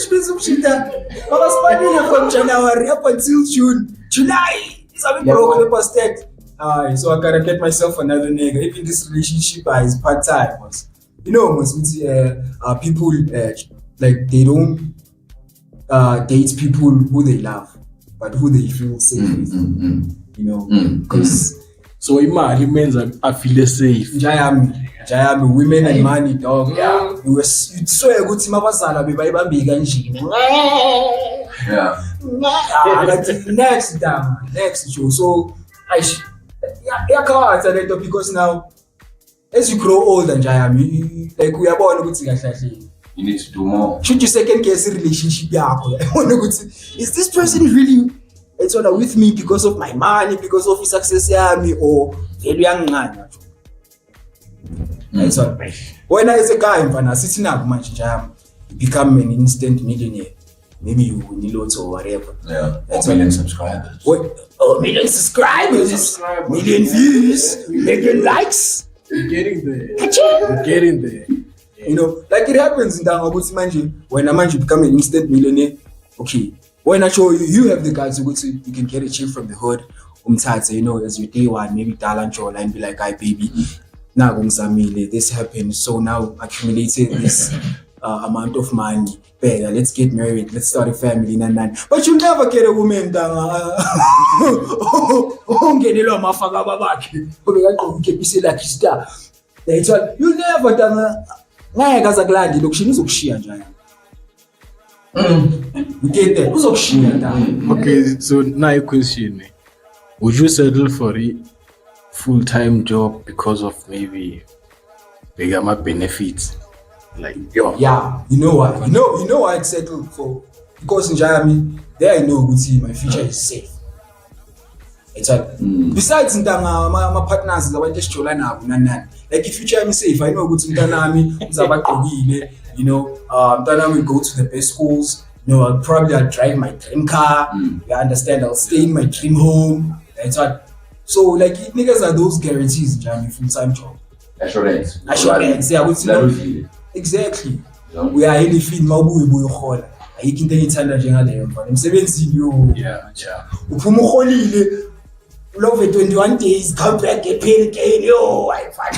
expensive shit that I was spending from January up until June. July is a bit broke the past that. So I gotta get myself another nigga. Even this relationship is part-time. You know, people like they don't date people who they love, but who they feel safe with. You know, because so imali means I feel safe. Jayami, women and money, dog. Yeah, you swear good team abazala bebayibambi kanjini. Yeah. Next show. So because now as you grow old and Jayami, like we are born with you need to do more. Should you second guess the relationship? Is this person really it's all with me because of my money, because of his success, or very young man? That's all. When I was a guy, I'm sitting up much jam, you become an instant millionaire. Maybe you win lots or whatever. Yeah, that's million subscribers. What? Oh, million subscribers, million views, million likes. You're getting there. You know, like it happens in Dangote. When a man become an instant millionaire, okay. When I show you have the guys who you can get a chick from the hood, you know, as your day one, maybe talent or and be like, "Hi, baby, now this happened, so now accumulated this amount of money. Better, let's get married, let's start a family, But you never get a woman that you never done. Okay, so now a question. Would you settle for a full-time job because of maybe bigger benefits? Like yeah, you know what? You know what I'd settle for? Because in Miami, there I know my future is safe. It's like besides my partners I want just to learn like if future is safe, I know good you know, then I will go to the best schools. You know, I'll drive my dream car. You understand? I'll stay in my dream home. That's what. So, like, niggas are those guarantees, Jamie, full-time job. Assurance. Yeah, exactly. Yeah. We are in the field, Mabu, we will I can tell you, I'm 17 years. Yeah. Love it 21 days, come back, get paid again. Yo, I find.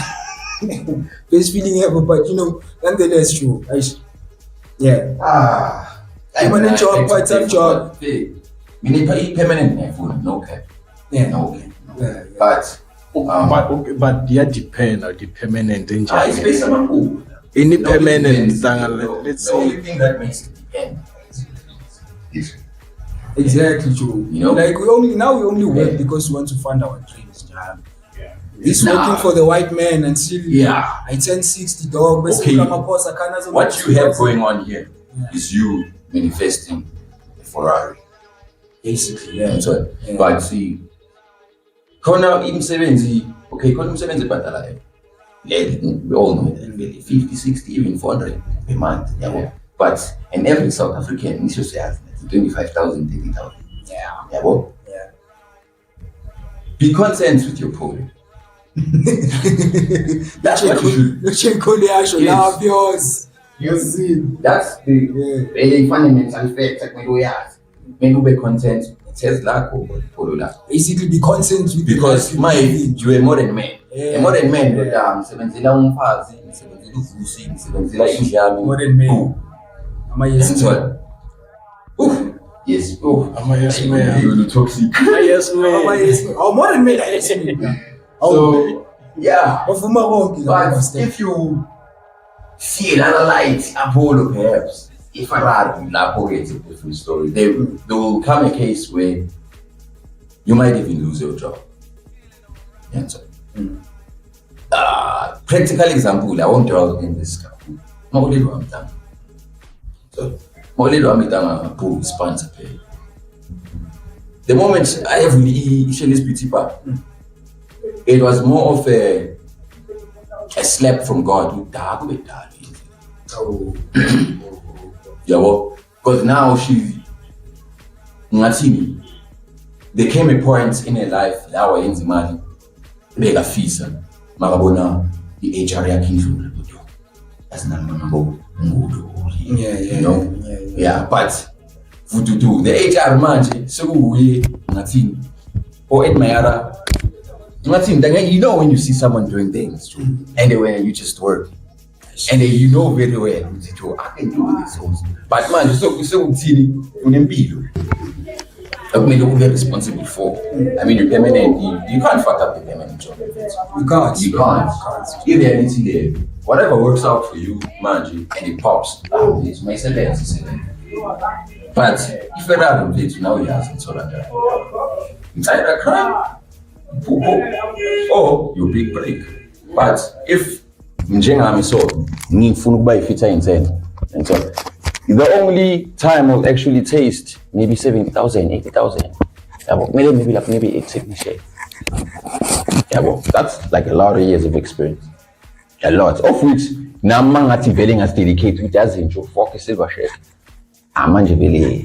Best feeling ever, but you know, nonetheless, true. Yeah. Permanent job, part-time job. We need permanent, no cap. Yeah, no cap. Yeah. But yeah, depend on the permanent in it's based on who? Any permanent, let's the only thing that makes it depend is exactly true. You know, like we only work because we want to fund our dreams. This working for the white man until I turn 60, dog. Okay. What you have going on here is you manifesting a Ferrari. Basically, yeah. So, but see, Kona imsebenzi, okay, Kona imsebenzi badala. We all know that 50, 60, even 400 a month. Yeah. But an average South African needs to have 25,000, 30,000. Yeah. Be content with your pole. That's what you should. Yours. You see, that's the very fundamental fact that we have. When you be content, Tesla or Polola. Basically, be content with because you're a modern man. A modern man, modern man. Yes. Yes. Oh, I'm a yes man. You're the toxic. Yes man. Oh, modern man. Yes man. So yeah. But if you see another light, Apollo perhaps, if Ferrari, Lapo gets a different story. There will come a case where you might even lose your job. Yeah, so, practical example, I won't dwell in this couple. So, pool sponsor pay. The moment I have this beauty bar, it was more of a slap from God. Yeah, well, because now there came a point in her life that was in the money. Bega fisa, magabona the HR yakindlula. as number Yeah. you know? Yeah, but for to do the HR manje, so we nothing or admire nothing. You know when you see someone doing things, and when you just work, and then you know very well, I can do this also. But man, so unempilo. I mean, you're very responsible for. I mean, you're permanent. You can't fuck up your permanent job. You can't. If they're anything there, whatever works out for you, man, and it pops. It's my sentence. But if you're out of it, now you have some sort of that. Inside a crime, or you big break. But if Njengami so need funu buy fitter inside, and so the only time I'll actually taste maybe 70,000, 80,000. Maybe 80. Yeah, well, that's like a lot of years of experience. A lot of which now man at developing as dedicated to doesn't show focus silver share. I'm really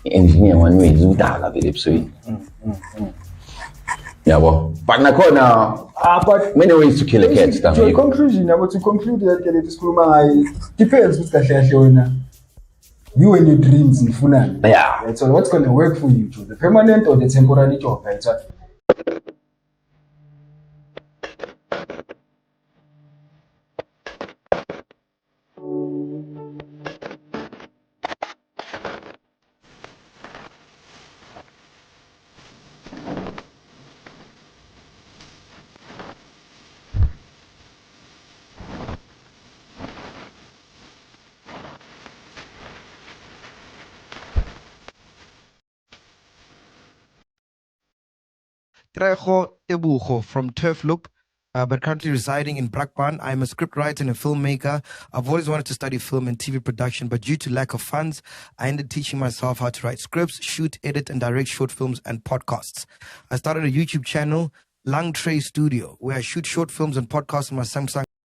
engineer one way do that yeah, well, but now, but many ways to kill a cat. To a conclusion, to conclude that depends what's going you and your dreams in Funan. Yeah. That's all. What's going to work for you, the permanent or the temporary job? Right? So, Trejo Tebucho from Turf Loop, but currently residing in Brakpan. I'm a scriptwriter and a filmmaker. I've always wanted to study film and TV production, but due to lack of funds, I ended teaching myself how to write scripts, shoot, edit, and direct short films and podcasts. I started a YouTube channel, Lang Tray Studio, where I shoot short films and podcasts on my Samsung